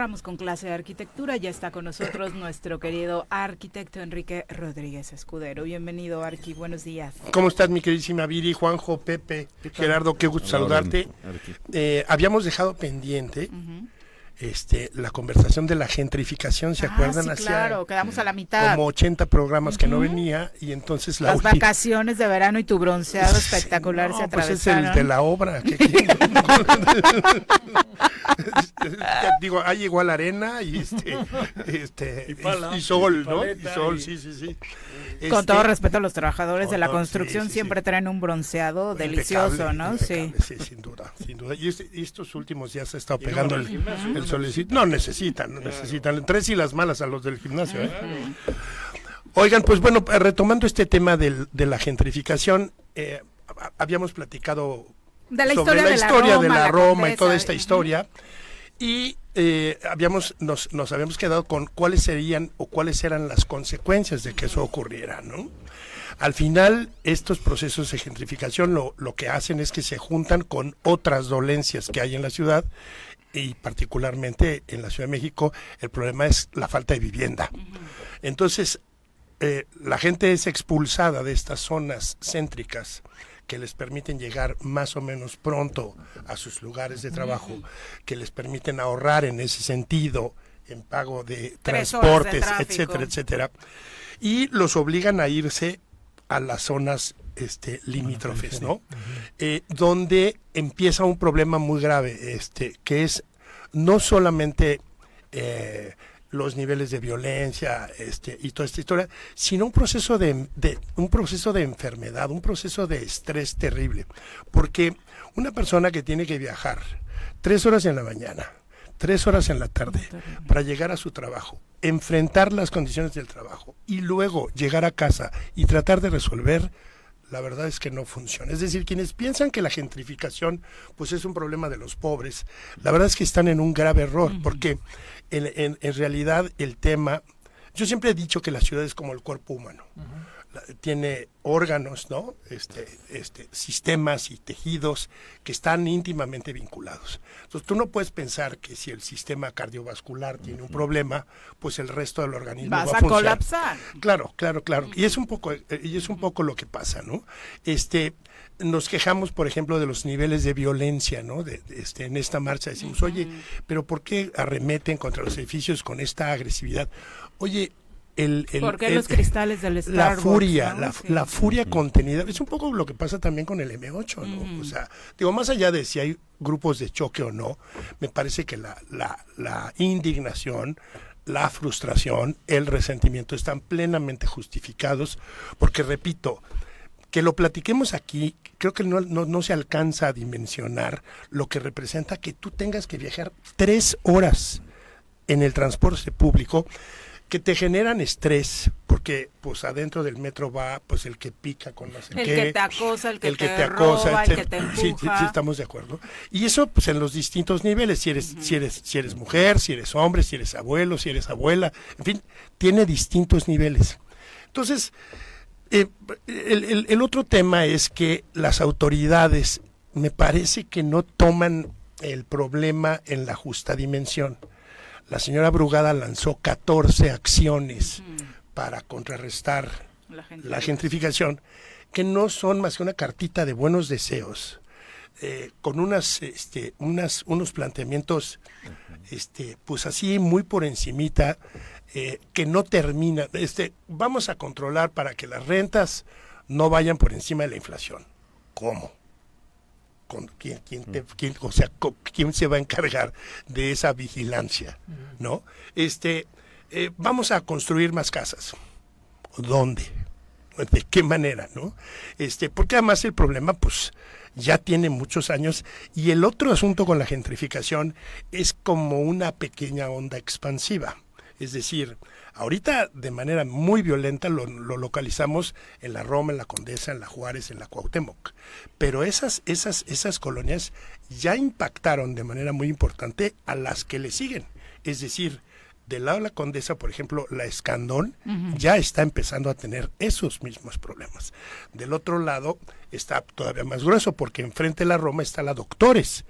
Vamos con clase de arquitectura. Ya está con nosotros nuestro querido arquitecto Enrique Rodríguez Escudero. Bienvenido, Arqui. Buenos días. ¿Cómo estás, mi queridísima Viri, Juanjo, Pepe, Gerardo? Qué gusto saludarte. Habíamos dejado pendiente la conversación de la gentrificación, ¿se acuerdan? Sí, claro, quedamos a la mitad. Como 80 programas que no venía, y entonces las vacaciones de verano y tu bronceado espectacular se atravesaron. Pues es el de la obra. Digo, ahí llegó a la arena y y sol, ¿no? Y sol, sí. Con todo respeto a los trabajadores de la construcción, siempre traen un bronceado delicioso, ¿no? Sí, sin duda. Y estos últimos días se ha estado pegando el solecito. No necesitan 3 y las malas a los del gimnasio, ¿eh? Oigan, pues bueno, retomando este tema de la gentrificación, habíamos platicado sobre la historia de la Roma y toda esta historia, y nos habíamos quedado con cuáles eran las consecuencias de que eso ocurriera, ¿no? Al final, estos procesos de gentrificación lo que hacen es que se juntan con otras dolencias que hay en la ciudad, y particularmente en la Ciudad de México, el problema es la falta de vivienda. Entonces, la gente es expulsada de estas zonas céntricas que les permiten llegar más o menos pronto a sus lugares de trabajo, que les permiten ahorrar en ese sentido, en pago de transportes, etcétera, y los obligan a irse a las zonas limítrofes, ¿no? Donde empieza un problema muy grave, que es no solamente los niveles de violencia y toda esta historia, sino un proceso de enfermedad, un proceso de estrés terrible, porque una persona que tiene que viajar 3 horas en la mañana, 3 horas en la tarde para llegar a su trabajo, enfrentar las condiciones del trabajo y luego llegar a casa y tratar de resolver, la verdad es que no funciona. Es decir, quienes piensan que la gentrificación pues es un problema de los pobres, la verdad es que están en un grave error, porque en realidad el tema, yo siempre he dicho que la ciudad es como el cuerpo humano. Tiene órganos, ¿no? Sistemas y tejidos que están íntimamente vinculados. Entonces tú no puedes pensar que si el sistema cardiovascular tiene un problema, pues el resto del organismo va a funcionar. Colapsar. Claro. Y es un poco lo que pasa, ¿no? Nos quejamos, por ejemplo, de los niveles de violencia, ¿no? En esta marcha decimos, oye, pero ¿por qué arremeten contra los edificios con esta agresividad? Oye, ¿por qué los cristales del Starbucks? La furia, ¿no? la furia contenida. Es un poco lo que pasa también con el M8, ¿no? O sea, digo, más allá de si hay grupos de choque o no, me parece que la indignación, la frustración, el resentimiento están plenamente justificados, porque repito, que lo platiquemos aquí, creo que no se alcanza a dimensionar lo que representa que tú tengas que viajar 3 horas en el transporte público, que te generan estrés, porque pues adentro del metro va pues el que pica con no sé qué, que te acosa, el que te roba, el que te empuja. Sí, estamos de acuerdo. Y eso pues en los distintos niveles, si eres mujer, si eres hombre, si eres abuelo, si eres abuela, en fin, tiene distintos niveles. Entonces, el otro tema es que las autoridades me parece que no toman el problema en la justa dimensión. La señora Brugada lanzó 14 acciones para contrarrestar la gentrificación, que no son más que una cartita de buenos deseos, con unos planteamientos, pues así muy por encimita, que no termina. Vamos a controlar para que las rentas no vayan por encima de la inflación. ¿Cómo? ¿Quién se va a encargar de esa vigilancia? ¿No? Vamos a construir más casas. ¿Dónde? ¿De qué manera? ¿No? Porque además el problema, pues, ya tiene muchos años, y el otro asunto con la gentrificación es como una pequeña onda expansiva. Es decir, ahorita de manera muy violenta lo localizamos en la Roma, en la Condesa, en la Juárez, en la Cuauhtémoc. Pero esas colonias ya impactaron de manera muy importante a las que le siguen. Es decir, Del lado de la Condesa, por ejemplo, la Escandón ya está empezando a tener esos mismos problemas. Del otro lado está todavía más grueso, porque enfrente de la Roma está la Doctores,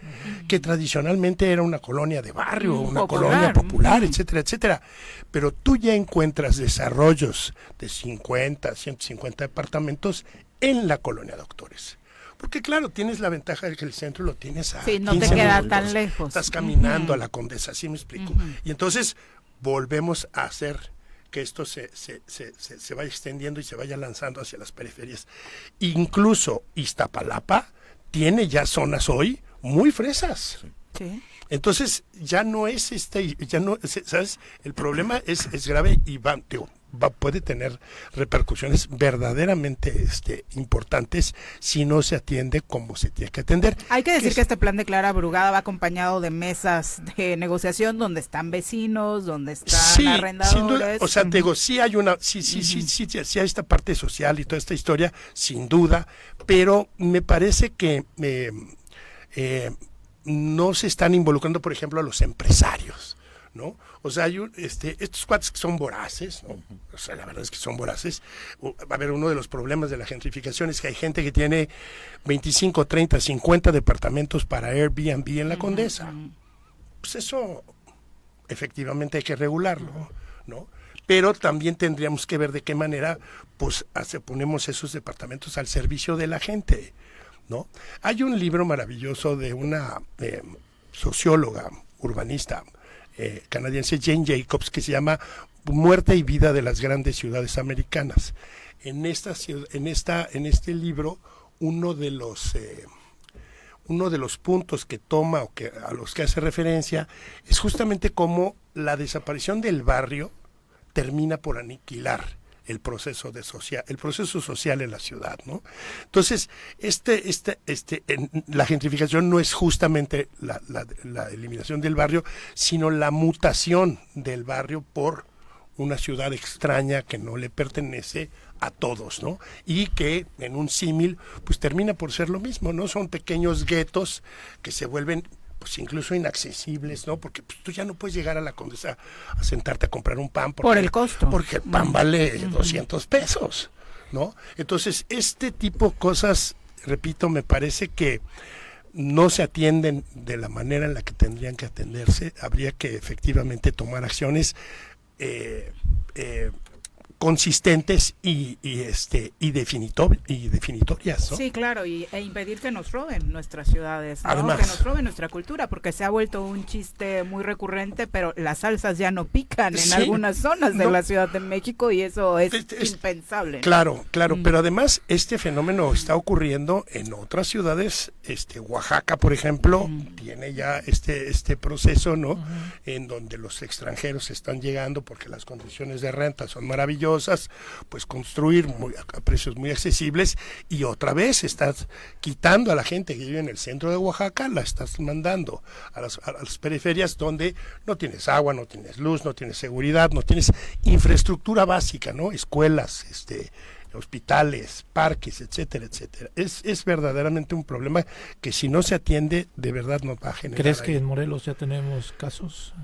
que tradicionalmente era una colonia de barrio, una colonia popular, etcétera, etcétera. Pero tú ya encuentras desarrollos de 50, 150 departamentos en la colonia Doctores. Porque claro, tienes la ventaja de que el centro lo tienes a 15 no te queda minutos. tan lejos. Estás caminando a la Condesa, ¿sí me explico? Y entonces volvemos a hacer que esto se vaya extendiendo y se vaya lanzando hacia las periferias. Incluso Iztapalapa tiene ya zonas hoy muy fresas. Sí. Entonces ya no es ¿sabes? El problema es grave y puede tener repercusiones verdaderamente importantes si no se atiende como se tiene que atender. Hay que decir que este plan de Clara Brugada va acontado de mesas de negociación donde están vecinos, donde están arrendadores. Sin duda, o sea, te digo, sí hay sí hay esta parte social y toda esta historia, sin duda, pero me parece que no se están involucrando, por ejemplo, a los empresarios, ¿no? O sea, hay estos cuates que son voraces, ¿no? O sea, la verdad es que son voraces. A ver, uno de los problemas de la gentrificación es que hay gente que tiene 25, 30, 50 departamentos para Airbnb en la Condesa. Pues eso efectivamente hay que regularlo, ¿no? Pero también tendríamos que ver de qué manera pues ponemos esos departamentos al servicio de la gente, ¿no? Hay un libro maravilloso de una socióloga, urbanista, canadiense, Jane Jacobs, que se llama Muerte y vida de las grandes ciudades americanas. En este libro, uno de los puntos que toma o a los que hace referencia es justamente cómo la desaparición del barrio termina por aniquilar el proceso social en la ciudad, ¿no? Entonces, la gentrificación no es justamente la eliminación del barrio, sino la mutación del barrio por una ciudad extraña que no le pertenece a todos, ¿no? Y que en un símil, pues termina por ser lo mismo, ¿no? Son pequeños guetos que se vuelven pues incluso inaccesibles, ¿no? Porque pues, tú ya no puedes llegar a la Condesa a sentarte a comprar un pan. Por el costo. Porque el pan vale 200 pesos, ¿no? Entonces, este tipo de cosas, repito, me parece que no se atienden de la manera en la que tendrían que atenderse. Habría que efectivamente tomar acciones consistentes y definitorias, ¿no? Sí, claro, e impedir que nos roben nuestras ciudades, ¿no? Además, que nos roben nuestra cultura, porque se ha vuelto un chiste muy recurrente, pero las salsas ya no pican en algunas zonas de la Ciudad de México y eso es impensable. Claro, pero además este fenómeno está ocurriendo en otras ciudades. Oaxaca, por ejemplo, tiene ya este proceso, ¿no? En donde los extranjeros están llegando porque las condiciones de renta son maravillosas, pues construir a precios muy accesibles, y otra vez estás quitando a la gente que vive en el centro de Oaxaca, la estás mandando a las periferias donde no tienes agua, no tienes luz, no tienes seguridad, no tienes infraestructura básica, ¿no? Escuelas, hospitales, parques, etcétera, etcétera. Es verdaderamente un problema que si no se atiende, de verdad nos va a generar. ¿Crees que en Morelos ya tenemos casos?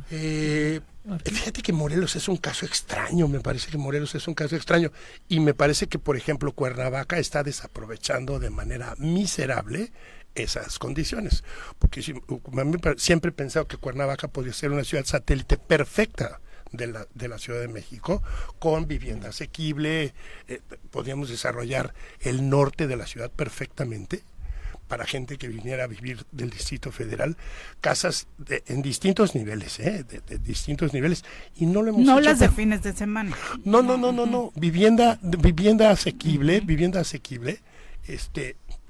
Fíjate que Morelos es un caso extraño, me parece que Morelos es un caso extraño, y me parece que, por ejemplo, Cuernavaca está desaprovechando de manera miserable esas condiciones, porque siempre he pensado que Cuernavaca podría ser una ciudad satélite perfecta de la Ciudad de México, con vivienda asequible. Podríamos desarrollar el norte de la ciudad perfectamente para gente que viniera a vivir del Distrito Federal, casas en distintos niveles, de distintos niveles, y no lo hemos hecho. No las de fines de semana. No, vivienda asequible,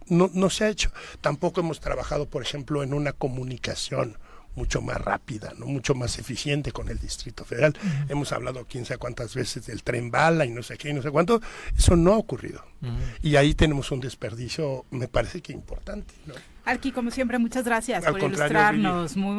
no se ha hecho. Tampoco hemos trabajado, por ejemplo, en una comunicación mucho más rápida, ¿no? Mucho más eficiente con el Distrito Federal. Hemos hablado quién sabe cuántas veces del tren bala y no sé qué y no sé cuánto. Eso no ha ocurrido. Y ahí tenemos un desperdicio, me parece que importante, ¿no? Arqui, como siempre, muchas gracias Al por contrario, ilustrarnos. Muy